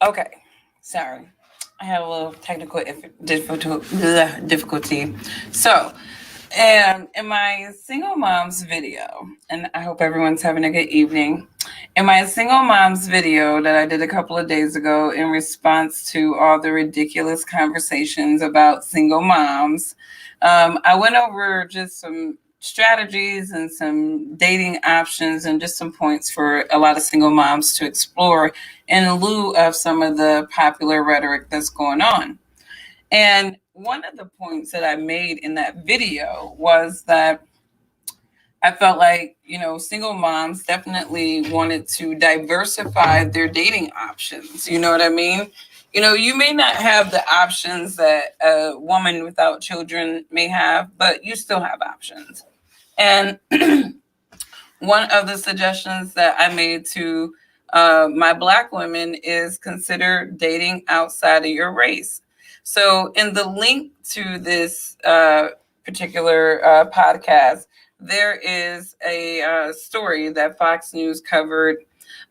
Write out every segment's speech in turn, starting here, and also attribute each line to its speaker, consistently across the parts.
Speaker 1: Okay, sorry. I have a little technical difficulty. So, in my single moms video, and I hope everyone's having a good evening. In my single moms video that I did a couple of days ago in response to all the ridiculous conversations about single moms, I went over just some strategies and some dating options and just some points for a lot of single moms to explore in lieu of some of the popular rhetoric that's going on. And one of the points that I made in that video was that I felt like, single moms definitely wanted to diversify their dating options. You know what I mean? You may not have the options that a woman without children may have, but you still have options. And one of the suggestions that I made to my Black women is consider dating outside of your race. So, in the link to this particular podcast, there is a story that Fox News covered.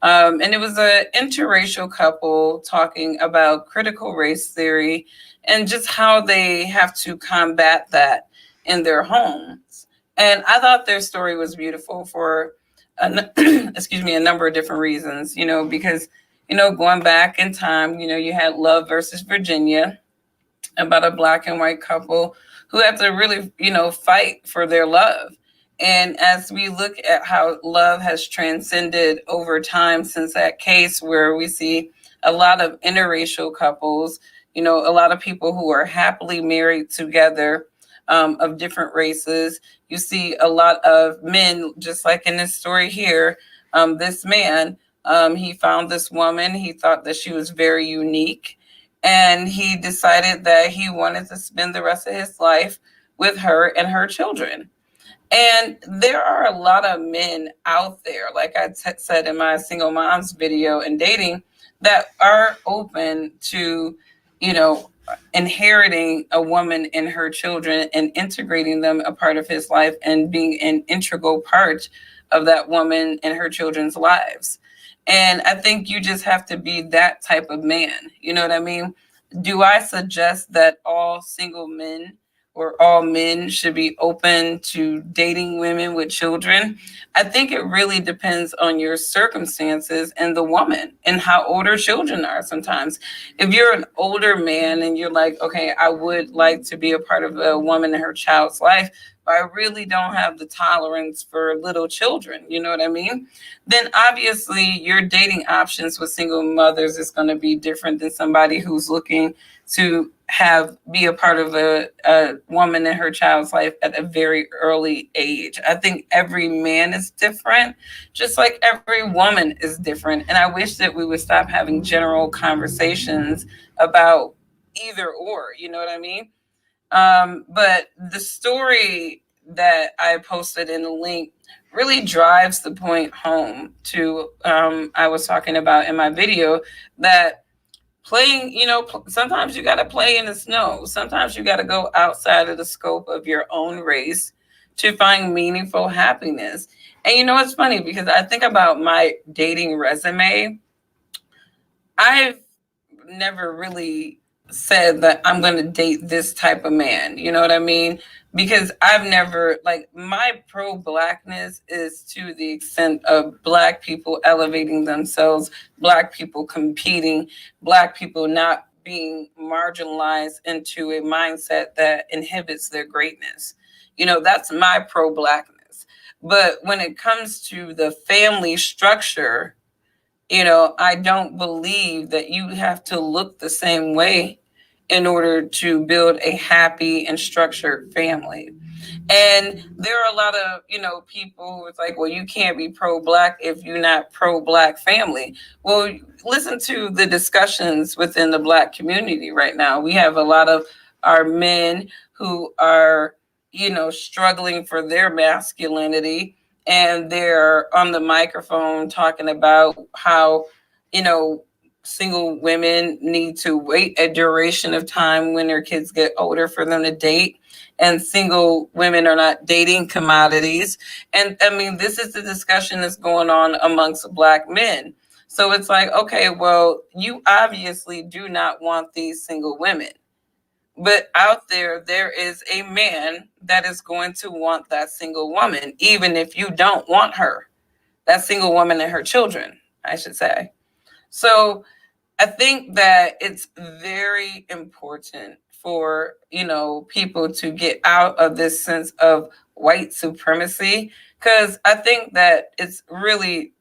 Speaker 1: And it was an interracial couple talking about critical race theory and just how they have to combat that in their homes. And I thought their story was beautiful for, a number of different reasons, because, going back in time, you had Love versus Virginia about a Black and white couple who had to really, fight for their love. And as we look at how love has transcended over time since that case, where we see a lot of interracial couples, a lot of people who are happily married together, of different races. You see a lot of men, just like in this story here, this man, he found this woman. He thought that she was very unique. And he decided that he wanted to spend the rest of his life with her and her children. And there are a lot of men out there, like I said in my single moms video and dating, that are open to, inheriting a woman and her children and integrating them a part of his life and being an integral part of that woman and her children's lives. And I think you just have to be that type of man. You know what I mean? Do I suggest that all single men or all men should be open to dating women with children? I think it really depends on your circumstances and the woman and how old her children are sometimes. If you're an older man and you're like, okay, I would like to be a part of a woman and her child's life, but I really don't have the tolerance for little children, you know what I mean? Then obviously your dating options with single mothers is going to be different than somebody who's looking to be a part of a woman in her child's life at a very early age. I think every man is different, just like every woman is different. And I wish that we would stop having general conversations about either or, you know what I mean? But the story that I posted in the link really drives the point home to I was talking about in my video, that playing, sometimes you got to play in the snow. Sometimes you got to go outside of the scope of your own race to find meaningful happiness. And it's funny because I think about my dating resume. I've never really said that I'm going to date this type of man. You know what I mean? Because I've never, like, my pro-Blackness is to the extent of Black people elevating themselves, Black people competing, Black people not being marginalized into a mindset that inhibits their greatness. That's my pro-Blackness. But when it comes to the family structure, I don't believe that you have to look the same way in order to build a happy and structured family. And there are a lot of, people who it's like, well, you can't be pro-Black if you're not pro-Black family. Well, listen to the discussions within the Black community right now. We have a lot of our men who are, struggling for their masculinity, and they're on the microphone talking about how, single women need to wait a duration of time when their kids get older for them to date, and single women are not dating commodities. And I mean, this is the discussion that's going on amongst Black men. So it's like, okay, well, you obviously do not want these single women. But out there is a man that is going to want that single woman, even if you don't want her. That single woman and her children, I should say. So I think that it's very important for, people to get out of this sense of white supremacy, because I think that it's really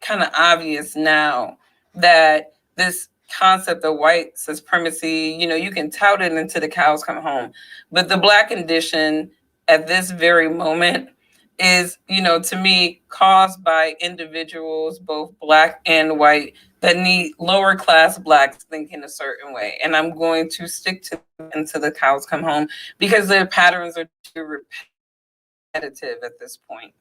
Speaker 1: kind of obvious now that this concept of white supremacy, you can tout it until the cows come home. But the Black condition at this very moment is, to me, caused by individuals, both Black and white, that need lower class Blacks thinking a certain way. And I'm going to stick to until the cows come home, because their patterns are too repetitive at this point.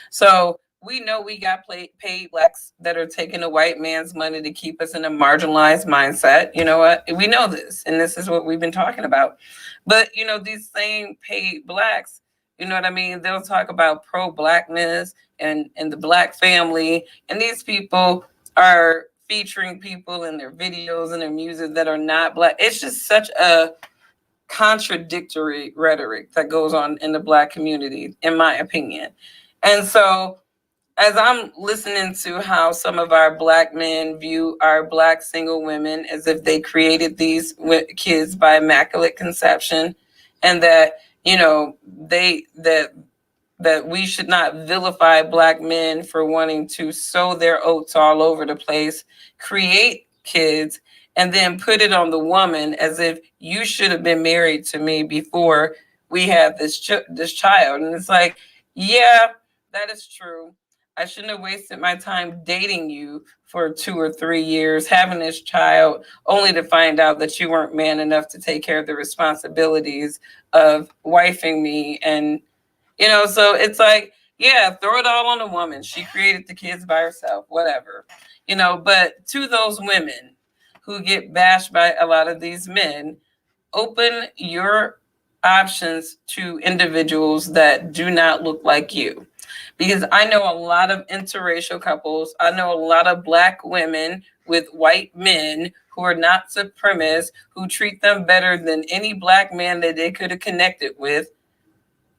Speaker 1: So we know we got paid Blacks that are taking a white man's money to keep us in a marginalized mindset. You know what? We know this, and this is what we've been talking about. But, these same paid Blacks, you know what I mean? They'll talk about pro-Blackness and the Black family. And these people are featuring people in their videos and their music that are not Black. It's just such a contradictory rhetoric that goes on in the Black community, in my opinion. And so, as I'm listening to how some of our Black men view our Black single women as if they created these kids by immaculate conception, and that, that we should not vilify Black men for wanting to sow their oats all over the place, create kids, and then put it on the woman as if you should have been married to me before we had this child. And it's like, yeah, that is true. I shouldn't have wasted my time dating you for 2 or 3 years, having this child, only to find out that you weren't man enough to take care of the responsibilities of wifing me. And, so it's like, yeah, throw it all on the woman. She created the kids by herself, whatever. But to those women who get bashed by a lot of these men, open your options to individuals that do not look like you. Because I know a lot of interracial couples. I know a lot of Black women with white men who are not supremacists, who treat them better than any Black man that they could have connected with.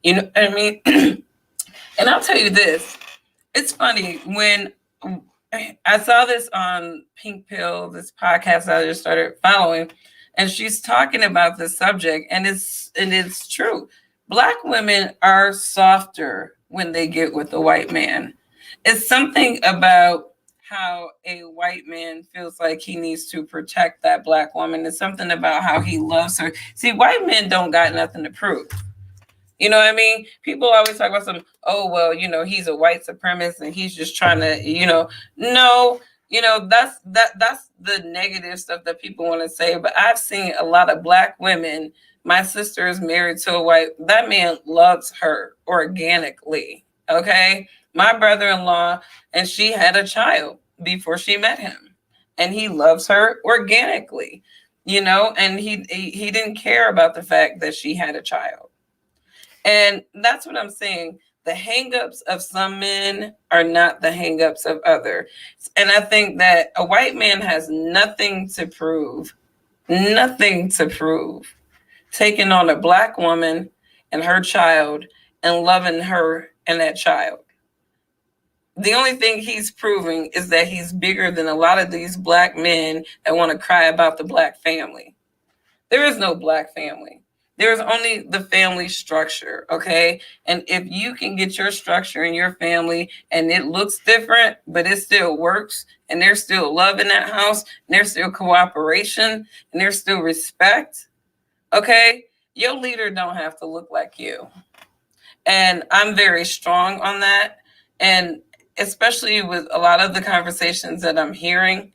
Speaker 1: You know what I mean? And I'll tell you this. It's funny, when I saw this on Pink Pill, this podcast I just started following, and she's talking about this subject, and it's true. Black women are softer when they get with a white man. It's something about how a white man feels like he needs to protect that Black woman. It's something about how he loves her. See, white men don't got nothing to prove. You know what I mean? People always talk about oh, well, he's a white supremacist and he's just trying to, no, that's the negative stuff that people want to say. But I've seen a lot of Black women. My sister is married to a white, that man loves her organically. Okay. My brother-in-law, and she had a child before she met him, and he loves her organically, and he didn't care about the fact that she had a child. And that's what I'm saying. The hangups of some men are not the hangups of others. And I think that a white man has nothing to prove, taking on a Black woman and her child and loving her and that child. The only thing he's proving is that he's bigger than a lot of these Black men that want to cry about the Black family. There is no Black family. There's only the family structure, okay? And if you can get your structure in your family and it looks different, but it still works, and there's still love in that house, and there's still cooperation, and there's still respect, okay? Your leader don't have to look like you. And I'm very strong on that. And especially with a lot of the conversations that I'm hearing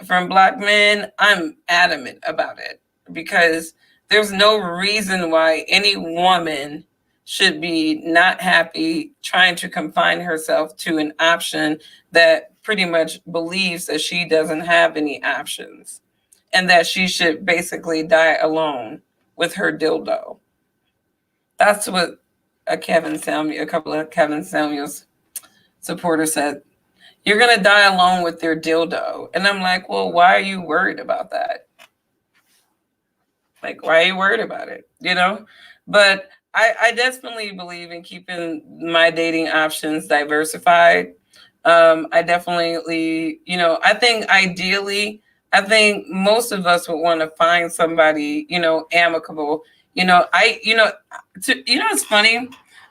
Speaker 1: from Black men, I'm adamant about it, because there's no reason why any woman should be not happy trying to confine herself to an option that pretty much believes that she doesn't have any options, and that she should basically die alone with her dildo. That's what a couple of Kevin Samuels supporters said. you're going to die alone with your dildo. And I'm like, well, why are you worried about that? Like, why are you worried about it? You know? But I definitely believe in keeping my dating options diversified. I definitely, I think ideally, I think most of us would want to find somebody, amicable. It's funny.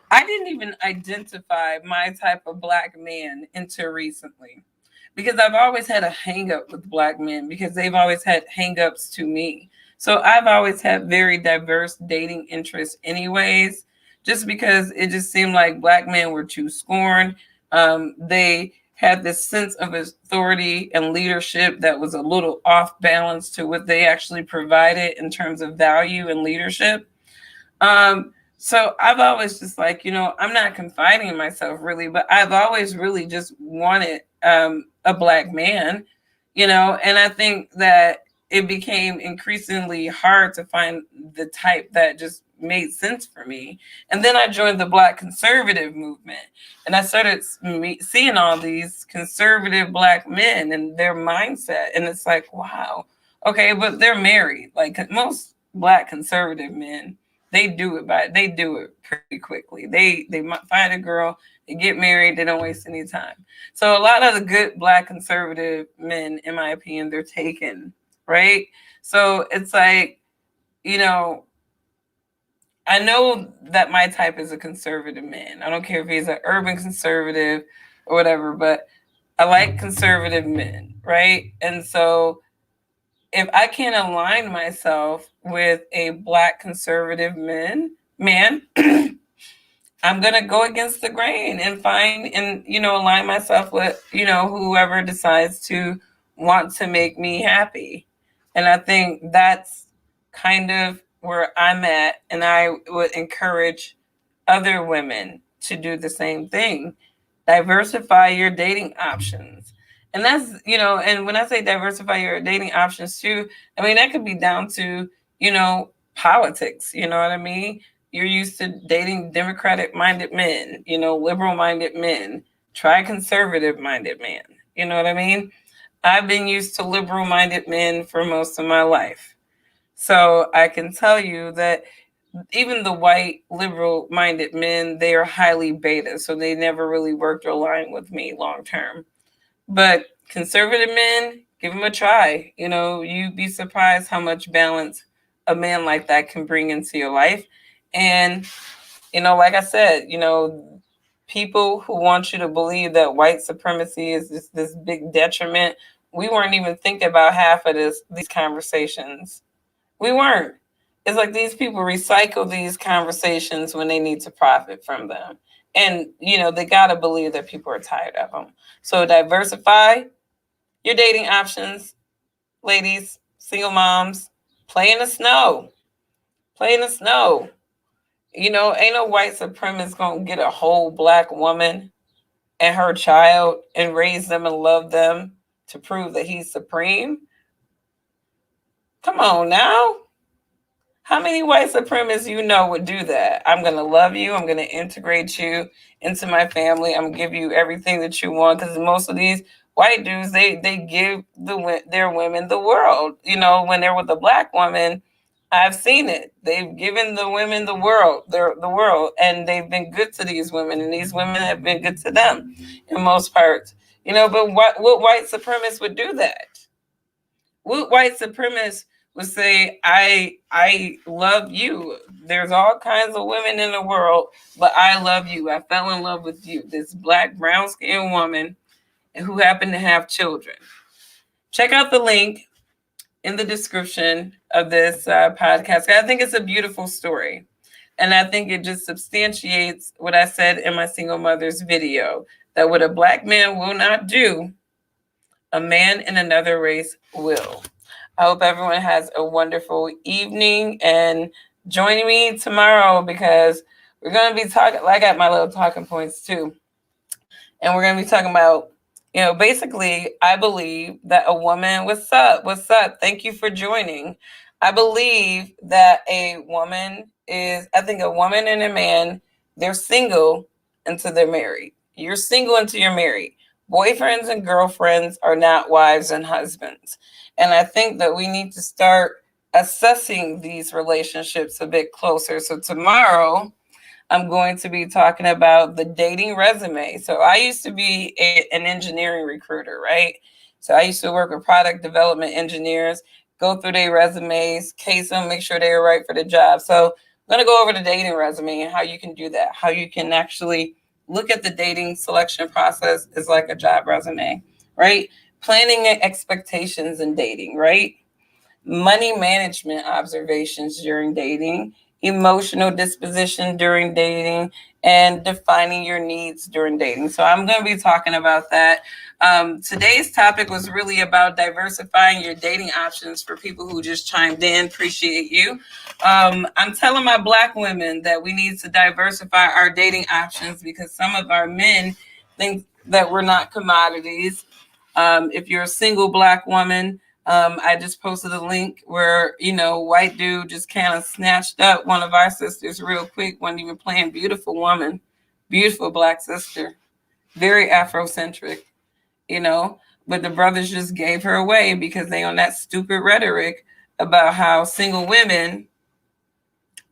Speaker 1: I didn't even identify my type of Black man until recently, because I've always had a hang up with Black men because they've always had hang ups to me. So I've always had very diverse dating interests, anyways, just because it just seemed like Black men were too scorned. They had this sense of authority and leadership that was a little off balance to what they actually provided in terms of value and leadership. So I've always just like, I'm not confiding in myself really, but I've always really just wanted a Black man, and I think that it became increasingly hard to find the type that just made sense for me. And then I joined the Black conservative movement, and I started seeing all these conservative Black men and their mindset. And it's like, wow, okay, but they're married. Like most Black conservative men, they do it pretty quickly. They find a girl, they get married, they don't waste any time. So a lot of the good Black conservative men, in my opinion, they're taken, right? So it's like, I know that my type is a conservative man. I don't care if he's an urban conservative or whatever, but I like conservative men, right? And so if I can't align myself with a Black conservative man, I'm going to go against the grain and find and, align myself with, whoever decides to want to make me happy. And I think that's kind of where I'm at. And I would encourage other women to do the same thing. Diversify your dating options. And that's, and when I say diversify your dating options too, I mean, that could be down to, politics. You know what I mean? You're used to dating Democratic minded men, liberal minded men, try conservative minded men. You know what I mean? I've been used to liberal minded men for most of my life. So I can tell you that even the white liberal minded men, they are highly beta. So they never really worked or aligned with me long term. But conservative men, give them a try. You'd be surprised how much balance a man like that can bring into your life. And, like I said, people who want you to believe that white supremacy is just this big detriment, we weren't even thinking about half of these conversations. We weren't. It's like these people recycle these conversations when they need to profit from them. And, they got to believe that people are tired of them. So diversify your dating options, ladies, single moms. Play in the snow. Play in the snow. Ain't no white supremacist going to get a whole Black woman and her child and raise them and love them to prove that he's supreme. Come on now. How many white supremacists would do that? I'm going to love you. I'm going to integrate you into my family. I'm going to give you everything that you want, because most of these white dudes, they give their women the world. When they're with a Black woman, I've seen it. They've given the women the world, the world, and they've been good to these women, and these women have been good to them in most parts. But what white supremacists would do that? What white supremacists would say, I love you. There's all kinds of women in the world, but I love you. I fell in love with you. This Black, brown-skinned woman who happened to have children. Check out the link in the description of this podcast. I think it's a beautiful story. And I think it just substantiates what I said in my single mother's video, that what a Black man will not do, a man in another race will. I hope everyone has a wonderful evening, and join me tomorrow, because we're going to be talking, I got my little talking points too. And we're going to be talking about, basically, I believe that a woman, what's up? Thank you for joining. I believe that I think a woman and a man, they're single until they're married. You're single until you're married. Boyfriends and girlfriends are not wives and husbands. And I think that we need to start assessing these relationships a bit closer. So tomorrow, I'm going to be talking about the dating resume. So I used to be an engineering recruiter, right? So I used to work with product development engineers, go through their resumes, case them, make sure they were right for the job. So I'm going to go over the dating resume and how you can do that, how you can actually look at the dating selection process as like a job resume, right? Planning expectations in dating, right? Money management observations during dating, emotional disposition during dating, and defining your needs during dating. So I'm going to be talking about that. Today's topic was really about diversifying your dating options for people who just chimed in. Appreciate you. I'm telling my Black women that we need to diversify our dating options because some of our men think that we're not commodities. If you're a single Black woman, I just posted a link where, white dude just kind of snatched up one of our sisters real quick, wasn't even playing. Beautiful woman, beautiful Black sister, very Afrocentric, but the brothers just gave her away because they on that stupid rhetoric about how single women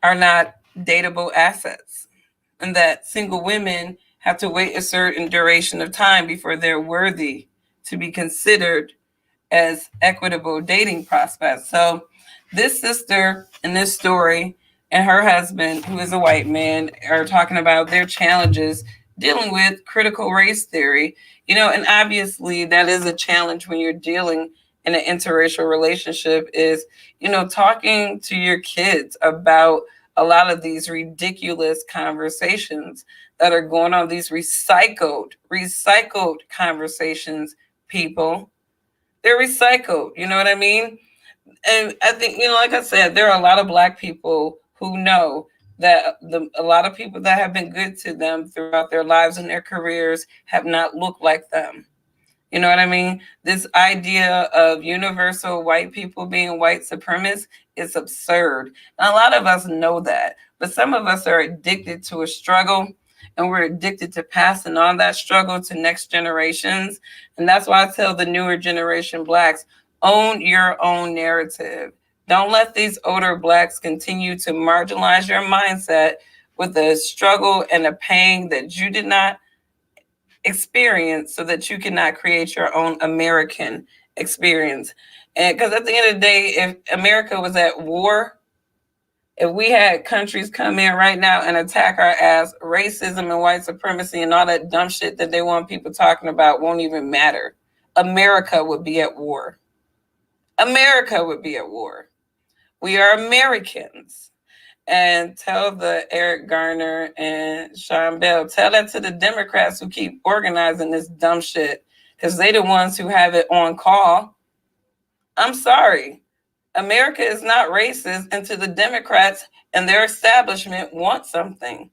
Speaker 1: are not dateable assets and that single women have to wait a certain duration of time before they're worthy to be considered as equitable dating prospects. So this sister in this story and her husband, who is a white man, are talking about their challenges dealing with critical race theory. And obviously that is a challenge when you're dealing in an interracial relationship is, talking to your kids about a lot of these ridiculous conversations that are going on, these recycled conversations, people. They're recycled. You know what I mean? And I think, like I said, there are a lot of Black people who know that a lot of people that have been good to them throughout their lives and their careers have not looked like them. You know what I mean? This idea of universal white people being white supremacists is absurd. And a lot of us know that, but some of us are addicted to a struggle and we're addicted to passing on that struggle to next generations. And that's why I tell the newer generation Blacks, own your own narrative. Don't let these older Blacks continue to marginalize your mindset with a struggle and a pain that you did not experience so that you cannot create your own American experience. And because at the end of the day, if America was at war, if we had countries come in right now and attack our ass, racism and white supremacy and all that dumb shit that they want people talking about won't even matter. America would be at war. America would be at war. We are Americans. And tell the Eric Garner and Sean Bell, tell that to the Democrats who keep organizing this dumb shit because they the ones who have it on call. I'm sorry. America is not racist until the Democrats and their establishment want something.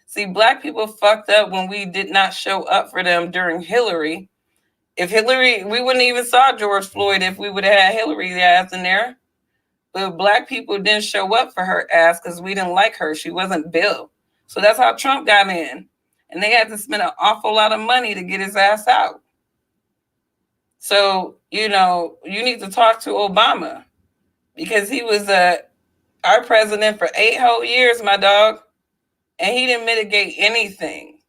Speaker 1: See, Black people fucked up when we did not show up for them during Hillary. If Hillary, we wouldn't even saw George Floyd if we would have had Hillary's ass in there. But Black people didn't show up for her ass because we didn't like her. She wasn't Bill. So that's how Trump got in. And they had to spend an awful lot of money to get his ass out. So, you need to talk to Obama because he was our president for 8 whole years, my dog. And he didn't mitigate anything.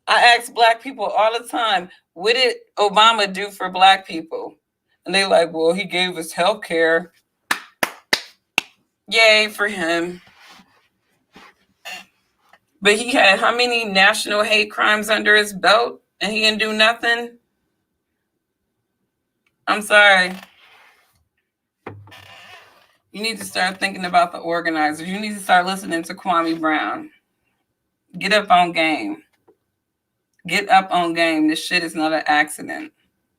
Speaker 1: I ask Black people all the time, what did Obama do for Black people? And they're like, well, he gave us health care. Yay for him. But he had how many national hate crimes under his belt and he didn't do nothing? I'm sorry. You need to start thinking about the organizers. You need to start listening to Kwame Brown. Get up on game. Get up on game. This shit is not an accident.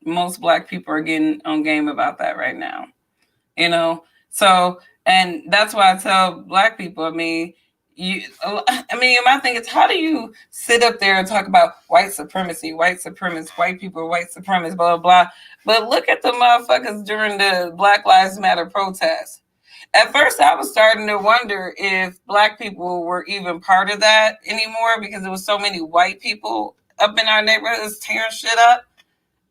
Speaker 1: Most Black people are getting on game about that right now. So, and that's why I tell Black people, my thing is, how do you sit up there and talk about white supremacy, white supremacists, white people, white supremacists, blah, blah, blah. But look at the motherfuckers during the Black Lives Matter protests. At first, I was starting to wonder if Black people were even part of that anymore because there was so many white people up in our neighborhoods tearing shit up.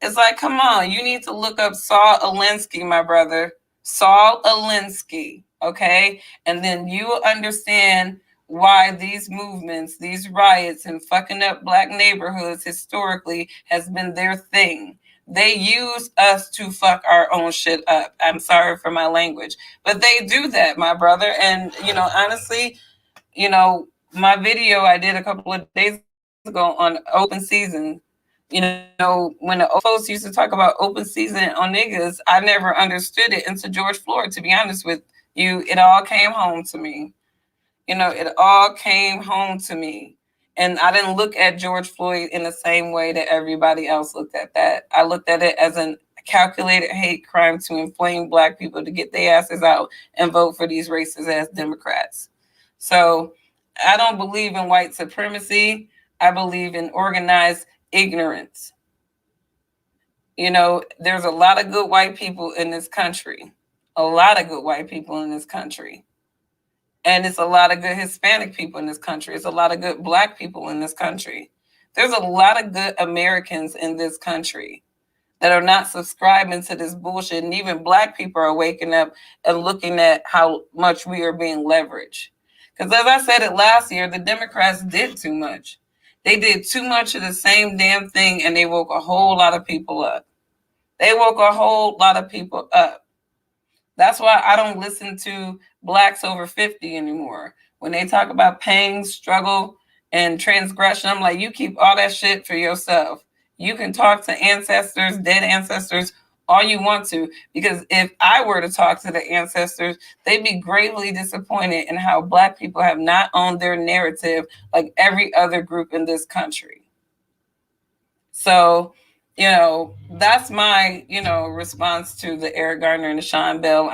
Speaker 1: It's like, come on, you need to look up Saul Alinsky, my brother. Saul Alinsky, okay? And then you will understand why these movements, these riots, and fucking up black neighborhoods historically has been their thing. They use us to fuck our own shit up. I'm sorry for my language, but they do that, my brother. And, honestly, my video I did a couple of days ago on open season, when the old folks used to talk about open season on niggas, I never understood it until George Floyd, to be honest with you. It all came home to me. It all came home to me. And I didn't look at George Floyd in the same way that everybody else looked at that. I looked at it as a calculated hate crime to inflame black people to get their asses out and vote for these racist ass Democrats. So I don't believe in white supremacy. I believe in organized ignorance. There's a lot of good white people in this country. A lot of good white people in this country. And it's a lot of good Hispanic people in this country. It's a lot of good black people in this country. There's a lot of good Americans in this country that are not subscribing to this bullshit. And even black people are waking up and looking at how much we are being leveraged. Because as I said it last year, the Democrats did too much. They did too much of the same damn thing, and they woke a whole lot of people up. They woke a whole lot of people up. That's why I don't listen to blacks over 50 anymore. When they talk about pain, struggle, and transgression, I'm like, you keep all that shit for yourself. You can talk to ancestors, dead ancestors, all you want to, because if I were to talk to the ancestors, they'd be greatly disappointed in how black people have not owned their narrative like every other group in this country. So, that's my, response to the Eric Garner and the Sean Bell.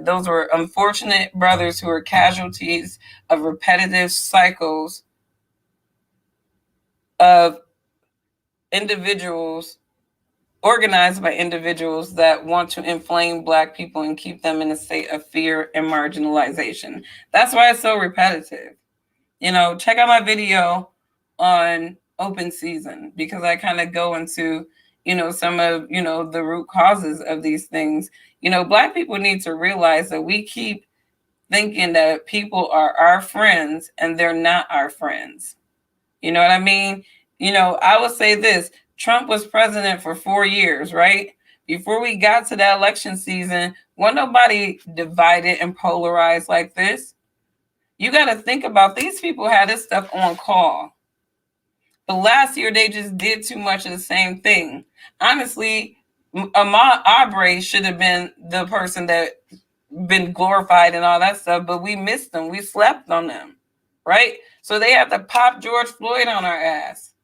Speaker 1: Those were unfortunate brothers who are casualties of repetitive cycles of individuals organized by individuals that want to inflame black people and keep them in a state of fear and marginalization. That's why it's so repetitive. Check out my video on open season, because I kind of go into, some of, the root causes of these things. Black people need to realize that we keep thinking that people are our friends and they're not our friends. You know what I mean? I will say this. Trump was president for 4 years, right? Before we got to that election season, wasn't nobody divided and polarized like this. You got to think about, these people had this stuff on call. But last year, they just did too much of the same thing. Honestly, Ahmaud Arbery should have been the person that been glorified and all that stuff, but we missed them. We slept on them, right? So they have to pop George Floyd on our ass.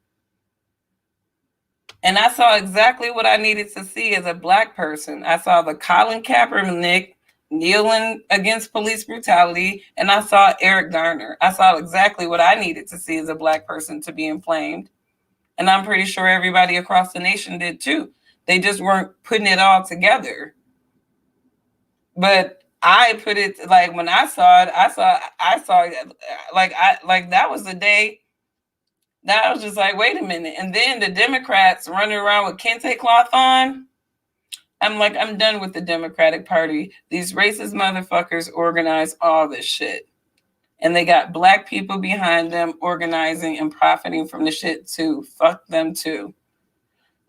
Speaker 1: And I saw exactly what I needed to see as a black person. I saw the Colin Kaepernick kneeling against police brutality, and I saw Eric Garner. I saw exactly what I needed to see as a black person to be inflamed. And I'm pretty sure everybody across the nation did too. They just weren't putting it all together. But I put it, like, when I saw it, I saw like that was the day that I was just like, wait a minute. And then the Democrats running around with kente cloth on. I'm like, I'm done with the Democratic Party. These racist motherfuckers organize all this shit. And they got black people behind them organizing and profiting from the shit too. Fuck them too.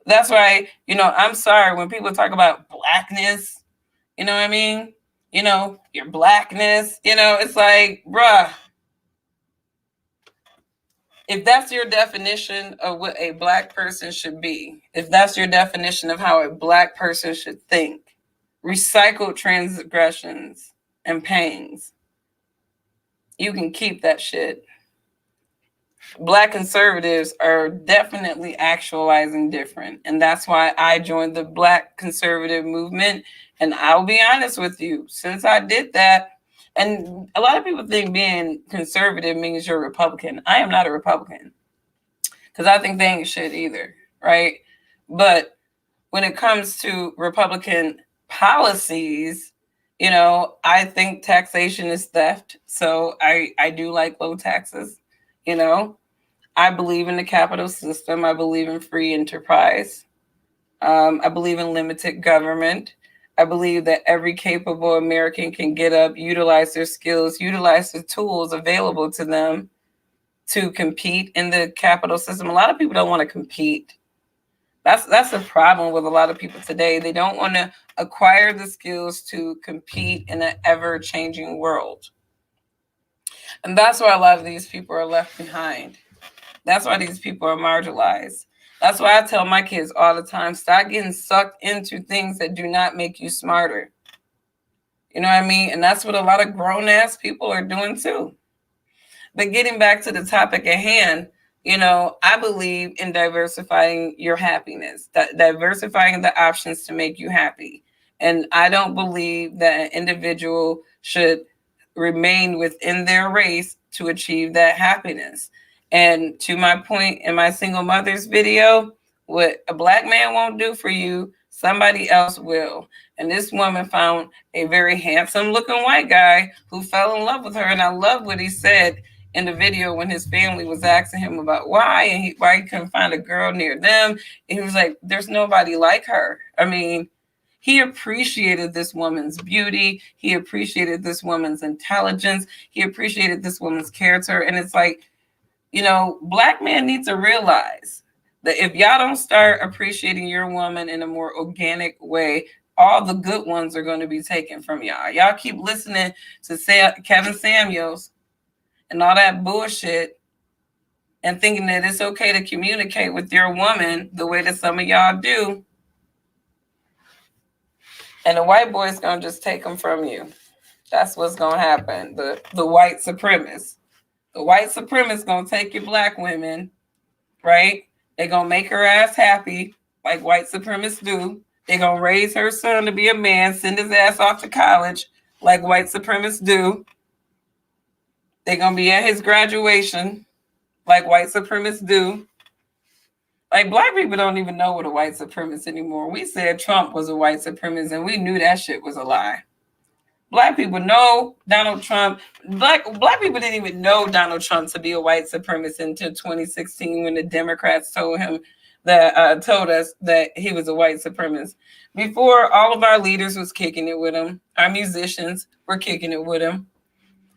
Speaker 1: That's why, I'm sorry when people talk about blackness, you know what I mean? Your blackness, it's like, bruh, if that's your definition of what a black person should be, if that's your definition of how a black person should think, recycled transgressions and pains, you can keep that shit. Black conservatives are definitely actualizing different. And that's why I joined the Black conservative movement. And I'll be honest with you, since I did that, and a lot of people think being conservative means you're a Republican. I am not a Republican, because I think they ain't shit either, right? But when it comes to Republican policies, I think taxation is theft. So I do like low taxes, I believe in the capital system. I believe in free enterprise. I believe in limited government. I believe that every capable American can get up, utilize their skills, utilize the tools available to them to compete in the capital system. A lot of people don't want to compete. That's a problem with a lot of people today. They don't want to acquire the skills to compete in an ever-changing world. And that's why a lot of these people are left behind. That's why these people are marginalized. That's why I tell my kids all the time, stop getting sucked into things that do not make you smarter. You know what I mean? And that's what a lot of grown-ass people are doing too. But getting back to the topic at hand, I believe in diversifying your happiness, diversifying the options to make you happy. And I don't believe that an individual should remain within their race to achieve that happiness. And to my point in my single mother's video, what a Black man won't do for you, somebody else will. And this woman found a very handsome looking white guy who fell in love with her. And I love what he said in the video when his family was asking him about why and why he couldn't find a girl near them. And he was like, there's nobody like her. I mean, he appreciated this woman's beauty. He appreciated this woman's intelligence. He appreciated this woman's character. And it's like, Black men need to realize that if y'all don't start appreciating your woman in a more organic way, all the good ones are going to be taken from y'all. Y'all keep listening to Kevin Samuels and all that bullshit and thinking that it's okay to communicate with your woman the way that some of y'all do. And the white boy's going to just take them from you. That's what's going to happen. The white supremacists. The white supremacists going to take your Black women, right? They're going to make her ass happy like white supremacists do. They're going to raise her son to be a man, send his ass off to college like white supremacists do. They're going to be at his graduation like white supremacists do. Like, Black people don't even know what a white supremacist anymore. We said Trump was a white supremacist, and we knew that shit was a lie. Black people know Donald Trump. Black people didn't even know Donald Trump to be a white supremacist until 2016 when the Democrats told us that he was a white supremacist. Before, all of our leaders was kicking it with him. Our musicians were kicking it with him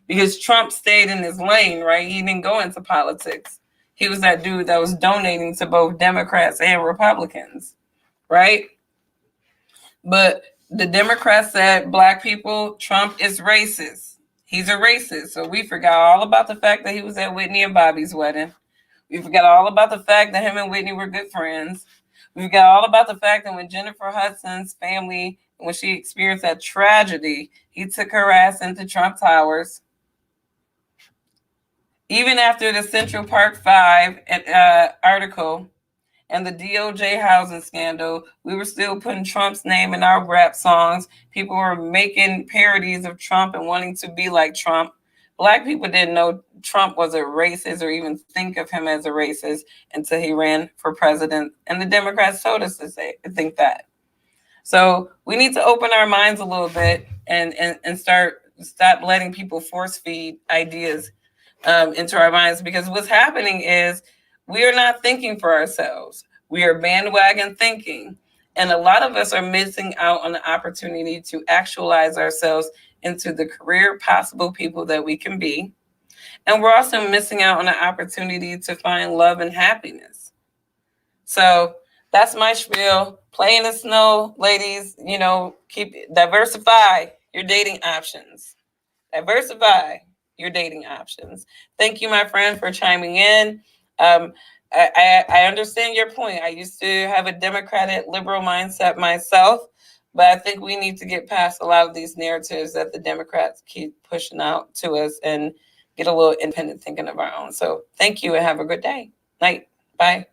Speaker 1: because Trump stayed in his lane, right? He didn't go into politics. He was that dude that was donating to both Democrats and Republicans, right? But the Democrats said, Black people, Trump is racist. He's a racist. So we forgot all about the fact that he was at Whitney and Bobby's wedding. We forgot all about the fact that him and Whitney were good friends. We forgot all about the fact that when Jennifer Hudson's family, when she experienced that tragedy, he took her ass into Trump Towers. Even after the Central Park 5 article and the DOJ housing scandal, we were still putting Trump's name in our rap songs. People were making parodies of Trump and wanting to be like Trump. Black people didn't know Trump was a racist or even think of him as a racist until he ran for president. And the Democrats told us to think that. So we need to open our minds a little bit and stop letting people force feed ideas into our minds, because what's happening is we are not thinking for ourselves. We are bandwagon thinking. And a lot of us are missing out on the opportunity to actualize ourselves into the career possible people that we can be. And we're also missing out on the opportunity to find love and happiness. So that's my spiel. Play in the snow, ladies. Diversify your dating options. Diversify your dating options. Thank you, my friend, for chiming in. I understand your point. I used to have a Democratic liberal mindset myself, but I think we need to get past a lot of these narratives that the Democrats keep pushing out to us and get a little independent thinking of our own. So thank you and have a good day. Night. Bye.